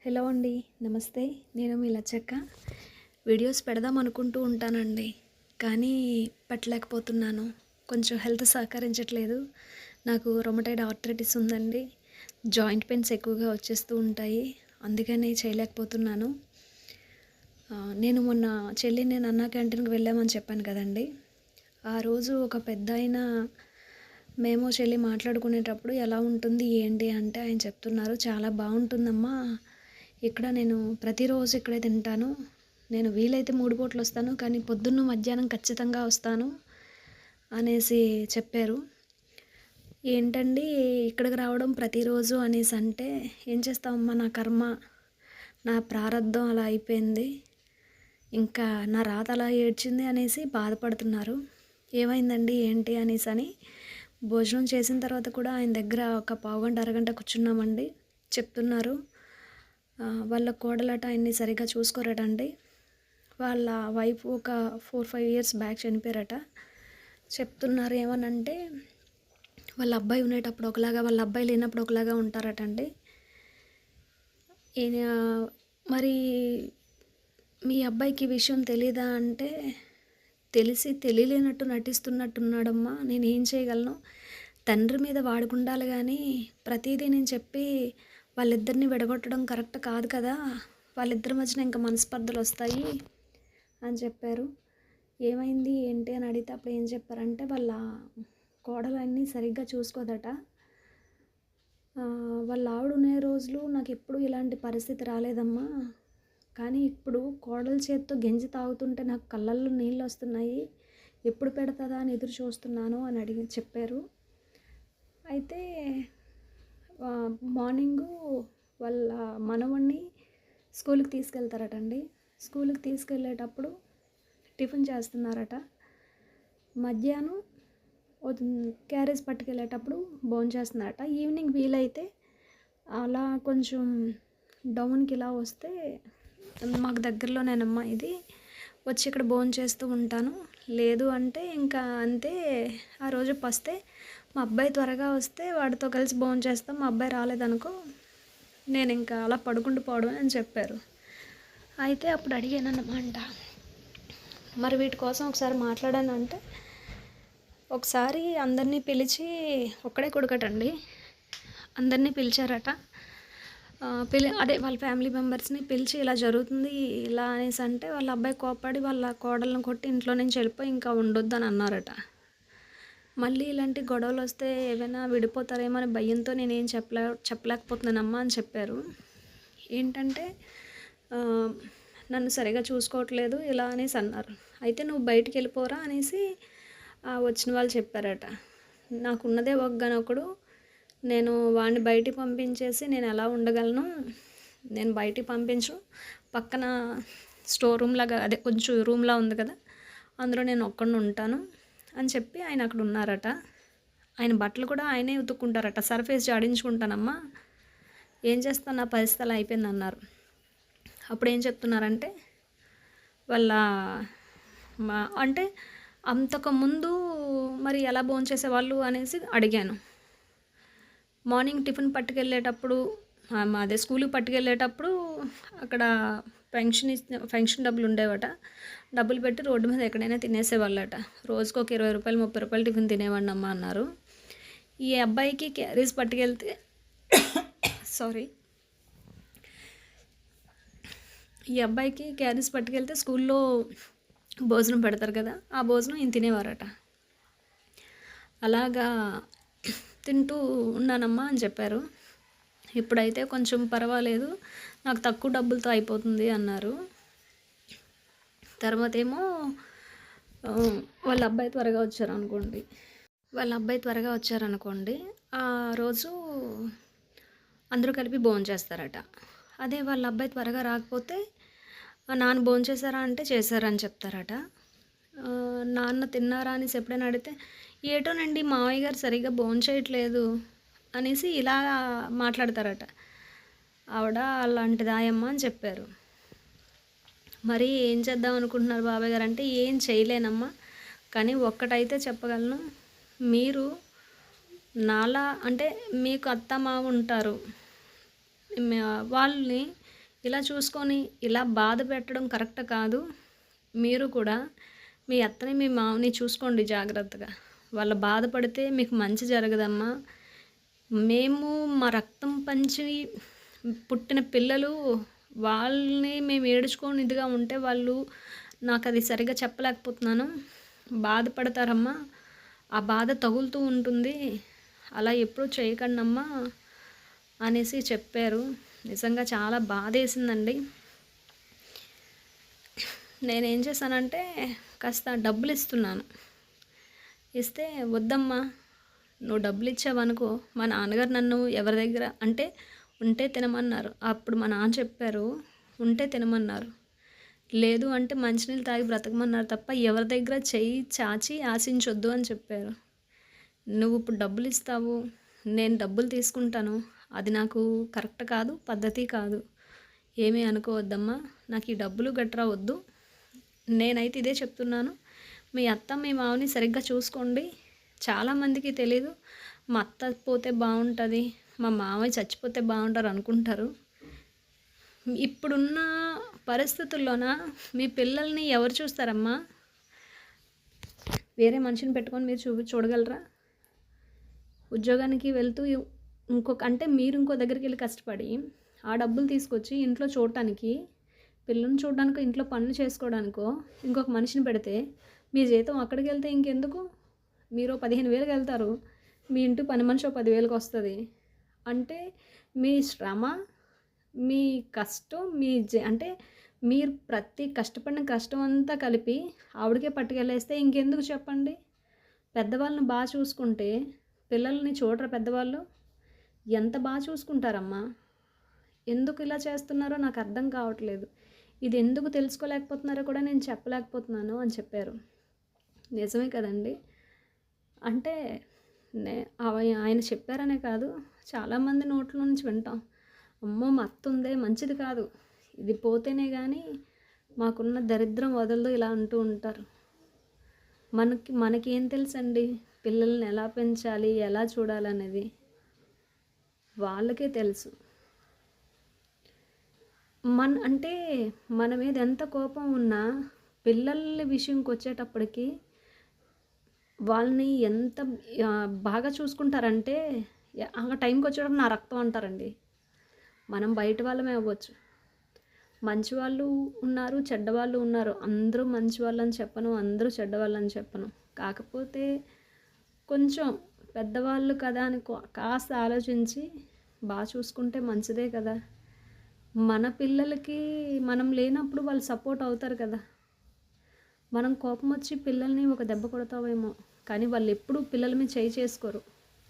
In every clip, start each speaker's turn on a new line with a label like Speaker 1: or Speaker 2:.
Speaker 1: Hello అండి. నమస్తే. నేను మీ లచ్చక్క. వీడియోస్ పెడదాం అనుకుంటూ ఉంటానండి. కానీ పెట్టలేకపోతున్నాను. కొంచెం హెల్త్ సహకరించట్లేదు. నాకు రొమటైడ్ ఆర్థరైటిస్ ఉందండి. జాయింట్ పెయిన్స్ ఎక్కువగా వచ్చేస్తూ ఉంటాయి. అందుకని చేయలేకపోతున్నాను. నేను మొన్న నేను అన్నా క్యాంటీన్‌కి వెళ్ళామని చెప్పాను కదండీ! ఆ రోజు ఒక పెద్దాయన మేము చెల్లి మాట్లాడుకునేటప్పుడు ఎలా ఉంటుంది ఏంటి అంటే ఆయన చెప్తున్నారు, "చాలా బాగుంటుందమ్మా. ఇక్కడ నేను ప్రతిరోజు ఇక్కడే తింటాను. నేను వీలైతే 3 పూటలు వస్తాను. కానీ పొద్దున్న, మధ్యాహ్నం ఖచ్చితంగా వస్తాను" అనేసి చెప్పారు. ఏంటండి ఇక్కడికి రావడం ప్రతిరోజు అనేసి అంటే, ఏం చేస్తామమ్మా, నా కర్మ, నా ప్రారబ్ధం అలా అయిపోయింది. ఇంకా నా రాత అలా ఏడ్చింది అనేసి బాధపడుతున్నారు. ఏమైందండి ఏంటి అనేసని భోజనం చేసిన తర్వాత కూడా ఆయన దగ్గర ఒక పావుగంట, అరగంట కూర్చున్నామండి. చెప్తున్నారు వాళ్ళ కోడలట ఆయన్ని సరిగ్గా చూసుకోరటండి. వాళ్ళ వైఫ్ ఒక 4-5 ఇయర్స్ బ్యాక్ చనిపోయారట. చెప్తున్నారు ఏమనంటే, వాళ్ళ అబ్బాయి ఉండేటప్పుడు ఒకలాగా, వాళ్ళ అబ్బాయి లేనప్పుడు ఒకలాగా ఉంటారటండి. ఈయన మరి మీ అబ్బాయికి ఈ విషయం తెలీదా అంటే, తెలిసి తెలియలేనట్టు నటిస్తున్నట్టున్నాడమ్మా. నేనేం చేయగలను? తండ్రి మీద వాడుకుండాలి కానీ ప్రతిదీ నేను చెప్పి వాళ్ళిద్దరిని విడగొట్టడం కరెక్ట్ కాదు కదా. వాళ్ళిద్దరి మధ్యన ఇంకా మనస్పర్ధలు వస్తాయి అని చెప్పారు. ఏమైంది ఏంటి అని అడిగితే అప్పుడు ఏం చెప్పారంటే, వాళ్ళ కోడలన్నీ సరిగ్గా చూసుకోదట. వాళ్ళ ఆవిడ ఉన్న రోజులు నాకు ఎప్పుడు ఇలాంటి పరిస్థితి రాలేదమ్మా. కానీ ఇప్పుడు కోడల చేత్తో గెంజి తాగుతుంటే నాకు కళ్ళల్లో నీళ్ళు వస్తున్నాయి. ఎప్పుడు పెడతదా అని ఎదురు చూస్తున్నాను అని చెప్పారు. అయితే మార్నింగు వాళ్ళ మనవణ్ణి స్కూల్కి తీసుకెళ్తారటండి. స్కూల్కి తీసుకెళ్ళేటప్పుడు టిఫిన్ చేస్తున్నారట. మధ్యాహ్నం క్యారేజ్ పట్టుకెళ్ళేటప్పుడు భోంచేస్తున్నారట. ఈవినింగ్ వీలైతే అలా కొంచెం డౌన్కి ఇలా వస్తే, మాకు దగ్గరలోనేనమ్మా ఇది, వచ్చి ఇక్కడ భోంచేస్తూ ఉంటాను. లేదు అంటే ఇంకా అంతే. ఆ రోజు పస్తే మా అబ్బాయి త్వరగా వస్తే వాడితో కలిసి భోంచేస్తాం. మా అబ్బాయి రాలేదనుకో నేను ఇంకా అలా పడుకుంటూ పోవడం అని చెప్పారు. అయితే అప్పుడు అడిగానన్నమాట, మరి వీటి కోసం ఒకసారి మాట్లాడానంటే, ఒకసారి అందరినీ పిలిచి, ఒక్కడే కొడుకటండి, అందరినీ పిలిచారట. అదే వాళ్ళ ఫ్యామిలీ మెంబర్స్ని పిలిచి ఇలా జరుగుతుంది ఇలా అనేసి అంటే, వాళ్ళ అబ్బాయి కోప్పడి వాళ్ళ కోడలను కొట్టి ఇంట్లో నుంచి వెళ్ళిపోయి ఇంకా ఉండొద్దని అన్నారట. మళ్ళీ ఇలాంటి గొడవలు వస్తే ఏమైనా విడిపోతారేమో అని భయంతో నేనేం చెప్పలేకపోతున్నానమ్మా అని చెప్పారు. ఏంటంటే నన్ను సరిగా చూసుకోవట్లేదు ఇలా అనేసి అన్నారు. అయితే నువ్వు బయటికి వెళ్ళిపోరా అనేసి వచ్చిన వాళ్ళు చెప్పారట. నాకున్నదే ఒక్కగానొకడు, నేను వాడిని బయటికి పంపించేసి నేను ఎలా ఉండగలను? నేను బయటికి పంపించు, పక్కన స్టోర్ రూమ్ లాగా, అదే కొంచెం రూమ్లా ఉంది కదా, అందులో నేను ఒక్కడిని ఉంటాను అని చెప్పి ఆయన అక్కడ ఉన్నారట. ఆయన బట్టలు కూడా ఆయనే ఉతుక్కుంటారట. సర్ఫేస్ జాడించుకుంటానమ్మా, ఏం చేస్తాను, నా పరిస్థితి అలా అయిపోయింది అన్నారు. అప్పుడు ఏం చెప్తున్నారంటే, వాళ్ళ అంటే అంతకుముందు మరి ఎలా భోంచేసేవాళ్ళు అనేసి అడిగాను. మార్నింగ్ టిఫిన్ పట్టుకెళ్ళేటప్పుడు, అదే స్కూల్కి పట్టుకెళ్ళేటప్పుడు అక్కడ ఫంక్షన్ డబ్బులు ఉండేవట. డబ్బులు పెట్టి రోడ్డు మీద ఎక్కడైనా తినేసేవాళ్ళట. రోజుకు ఒక 20 రూపాయలు, 30 రూపాయలు టిఫిన్ తినేవాడిని అమ్మ అన్నారు. ఈ అబ్బాయికి క్యారీస్ పట్టుకెళ్తే స్కూల్లో భోజనం పెడతారు కదా, ఆ భోజనం ఈయన తినేవారట. అలాగా తింటూ ఉన్నానమ్మా అని చెప్పారు. ఇప్పుడైతే కొంచెం పర్వాలేదు, నాకు తక్కువ డబ్బులతో అయిపోతుంది అన్నారు. తర్వాత ఏమో వాళ్ళ అబ్బాయి త్వరగా వచ్చారనుకోండి, ఆ రోజు అందరూ కలిపి భోంచేస్తారట. అదే వాళ్ళ అబ్బాయి త్వరగా రాకపోతే, నాన్న భోంచేశారా అంటే చేశారని చెప్తారట. నాన్న తిన్నారా అనేసి ఎప్పుడైనా అడిగితే, ఏటోనండి మావయ్య గారు సరిగ్గా భోంచేయట్లేదు అనేసి ఇలా మాట్లాడతారట. ఆవిడ అలాంటిదాయమ్మ అని చెప్పారు. మరి ఏం చేద్దాం అనుకుంటున్నారు బాబాయ్ గారు అంటే, ఏం చేయలేనమ్మా, కానీ ఒక్కటైతే చెప్పగలను, మీరు నాలా అంటే మీకు అత్త మామ ఉంటారు, వాళ్ళని ఇలా చూసుకొని ఇలా బాధ పెట్టడం కరెక్ట్ కాదు. మీరు కూడా మీ అత్తని, మీ మామని చూసుకోండి జాగ్రత్తగా. వాళ్ళు బాధపడితే మీకు మంచి జరగదమ్మా. మేము మా రక్తం పంచి పుట్టిన పిల్లలు వాళ్ళని మేము ఏడుచుకొని ఇదిగా ఉంటే వాళ్ళు నాకు అది సరిగ్గా చెప్పలేకపోతున్నాను. బాధపడతారమ్మా. ఆ బాధ తగులుతూ ఉంటుంది. అలా ఎప్పుడూ చేయకండమ్మా అనేసి చెప్పారు. నిజంగా చాలా బాధేసిందండి. నేనేం చేశానంటే కాస్త డబ్బులు ఇస్తున్నాను. ఇస్తే వద్దమ్మా నువ్వు డబ్బులు ఇచ్చావనుకో మా నాన్నగారు నన్ను ఎవరి దగ్గర అంటే ఉంటే తినమన్నారు. అప్పుడు మా నాన్న చెప్పారు ఉంటే తినమన్నారు. లేదు అంటే మంచినీళ్ళు తాగి బ్రతకమన్నారు తప్ప ఎవరి దగ్గర చెయ్యి చాచి ఆశించొద్దు అని చెప్పారు. నువ్వు ఇప్పుడు డబ్బులు ఇస్తావు, నేను డబ్బులు తీసుకుంటాను, అది నాకు కరెక్ట్ కాదు, పద్ధతి కాదు. ఏమీ అనుకోవద్దమ్మా. నాకు ఈ డబ్బులు గట్రా వద్దు. నేనైతే ఇదే చెప్తున్నాను. మీ అత్త మీ మామని సరిగ్గా చూసుకోండి. చాలామందికి తెలీదు. మా అత్త పోతే బాగుంటుంది, మా మామయ్య చచ్చిపోతే బాగుంటారు అనుకుంటారు. ఇప్పుడున్న పరిస్థితుల్లోన మీ పిల్లల్ని ఎవరు చూస్తారమ్మా? వేరే మనిషిని పెట్టుకొని మీరు చూడగలరా? ఉద్యోగానికి వెళ్తూ మీరు ఇంకో దగ్గరికి వెళ్ళి కష్టపడి ఆ డబ్బులు తీసుకొచ్చి ఇంట్లో చూడటానికి, పిల్లల్ని చూడడానికో, ఇంట్లో పనులు చేసుకోవడానికో ఇంకొక మనిషిని పెడితే మీ జీతం అక్కడికి వెళ్తే ఇంకెందుకు? మీరు 15,000కి వెళ్తారు, మీ ఇంటి పని మనిషి 10,000కి వస్తుంది. అంటే మీ శ్రమ, మీ కష్టం, అంటే మీరు ప్రతి కష్టపడిన కష్టం అంతా కలిపి ఆవిడకే పట్టుకెళ్ళేస్తే ఇంకెందుకు చెప్పండి? పెద్దవాళ్ళని బాగా చూసుకుంటే పిల్లల్ని చూడరా పెద్దవాళ్ళు? ఎంత బాగా చూసుకుంటారమ్మా. ఎందుకు ఇలా చేస్తున్నారో నాకు అర్థం కావట్లేదు. ఇది ఎందుకు తెలుసుకోలేకపోతున్నారో కూడా నేను చెప్పలేకపోతున్నాను అని చెప్పారు. నిజమే కదండి. అంటే ఆయన చెప్పారనే కాదు, చాలామంది నోట్ల నుంచి వింటాం. అమ్మో మా అత్త ఉందే మంచిది కాదు, ఇది పోతేనే కానీ మాకున్న దరిద్రం వదలదు ఇలా అంటూ ఉంటారు. మనకేం తెలుసండి పిల్లల్ని ఎలా పెంచాలి, ఎలా చూడాలనేది వాళ్ళకే తెలుసు. అంటే మన మీద ఎంత కోపం ఉన్నా పిల్లల విషయంకి వచ్చేటప్పటికి వాళ్ళని ఎంత బాగా చూసుకుంటారంటే ఆ టైంకి వచ్చేటప్పుడు నా రక్తం అంటారండి. మనం బయట వాళ్ళమే అవ్వచ్చు, మంచి వాళ్ళు ఉన్నారు, చెడ్డవాళ్ళు ఉన్నారు. అందరూ మంచి వాళ్ళని చెప్పను, అందరూ చెడ్డవాళ్ళని చెప్పను. కాకపోతే కొంచెం పెద్దవాళ్ళు కదా అని కాస్త ఆలోచించి బాగా చూసుకుంటే మంచిదే కదా. మన పిల్లలకి మనం లేనప్పుడు వాళ్ళు సపోర్ట్ అవుతారు కదా. మనం కోపం వచ్చి పిల్లల్ని ఒక దెబ్బ కొడతావేమో, కానీ వాళ్ళు ఎప్పుడూ పిల్లల మీద చేసుకోరు,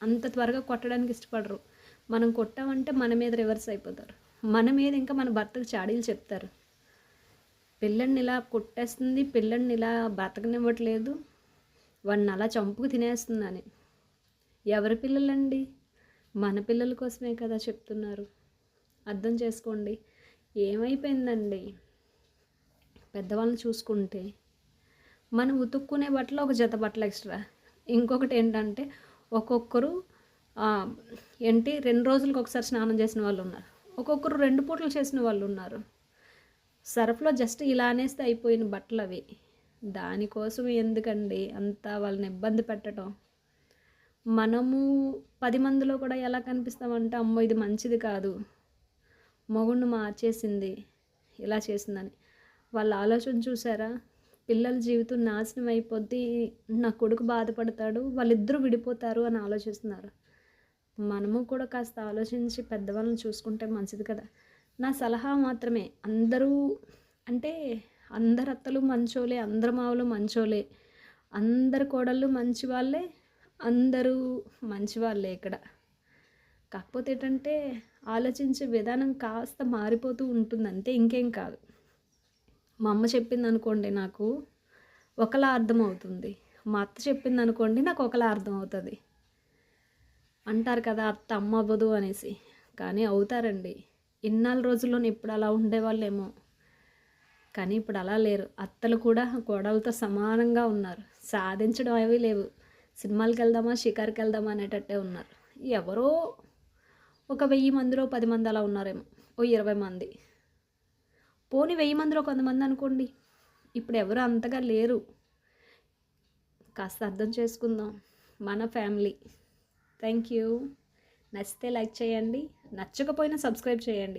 Speaker 1: అంత త్వరగా కొట్టడానికి ఇష్టపడరు. మనం కొట్టామంటే మన మీద రివర్స్ అయిపోతారు, మన మీద ఇంకా మన భర్తకు చాడీలు చెప్తారు. పిల్లల్ని ఇలా కొట్టేస్తుంది, పిల్లల్ని ఇలా బ్రతకనివ్వట్లేదు, వాడిని అలా చంపుకు తినేస్తుందని. ఎవరి పిల్లలండి? మన పిల్లల కోసమే కదా చెప్తున్నారు. అర్థం చేసుకోండి. ఏమైపోయిందండి, పెద్దవాళ్ళని చూసుకుంటే మనం ఉతుక్కునే బట్టలు ఒక జత బట్టలు ఎక్స్ట్రా. ఇంకొకటి ఏంటంటే ఒక్కొక్కరు 2 రోజులకు ఒకసారి స్నానం చేసిన వాళ్ళు ఉన్నారు, ఒక్కొక్కరు 2 పూటలు చేసిన వాళ్ళు ఉన్నారు. సర్ఫ్లో జస్ట్ ఇలా అనేస్తే అయిపోయిన బట్టలు అవి. దానికోసం ఎందుకండి అంతా వాళ్ళని ఇబ్బంది పెట్టడం? మనము 10 మందిలో కూడా ఎలా కనిపిస్తామంటే అమ్మో ఇది మంచిది కాదు, మొగుడిని మార్చేసింది, ఇలా చేసిందని. వాళ్ళ ఆలోచన చూసారా? పిల్లల జీవితం నాశనం అయిపోద్ది, నా కొడుకు బాధపడతాడు, వాళ్ళిద్దరూ విడిపోతారు అని ఆలోచిస్తున్నారు. మనము కూడా కాస్త ఆలోచించి పెద్దవాళ్ళని చూసుకుంటే మంచిది కదా. నా సలహా మాత్రమే. అంటే అందరు అత్తలు మంచోలే, అందరు మావలు మంచోలే, అందరు కోడళ్ళు మంచి వాళ్ళే, అందరూ మంచి వాళ్ళే ఇక్కడ. కాకపోతే ఏంటంటే ఆలోచించే విధానం కాస్త మారిపోతూ ఉంటుంది అంతే, ఇంకేం కాదు. మా అమ్మ చెప్పింది అనుకోండి నాకు ఒకలా అర్థమవుతుంది, మా అత్త చెప్పింది అనుకోండి నాకు ఒకలా అర్థమవుతుంది. అంటారు కదా అత్త అమ్మ అవ్వదు అనేసి, కానీ అవుతారండి. ఇన్నాళ్ళ రోజుల్లోనే ఇప్పుడు అలా ఉండేవాళ్ళేమో, కానీ ఇప్పుడు అలా లేరు. అత్తలు కూడా కోడలతో సమానంగా ఉన్నారు, సాధించడం అవి లేవు. సినిమాలకు వెళ్దామా, షికార్కి వెళ్దామా అనేటట్టే ఉన్నారు. ఎవరో ఒక 1000 మందిలో 10 మంది అలా ఉన్నారేమో, 20 మంది. పోనీ 1000 మందిలో కొంతమంది అనుకోండి. ఇప్పుడు ఎవరు అంతగా లేరు. కాస్త అర్థం చేసుకుందాం. మన ఫ్యామిలీ. Thank you. నచ్చితే లైక్ చేయండి, నచ్చకపోయినా సబ్స్క్రైబ్ చేయండి.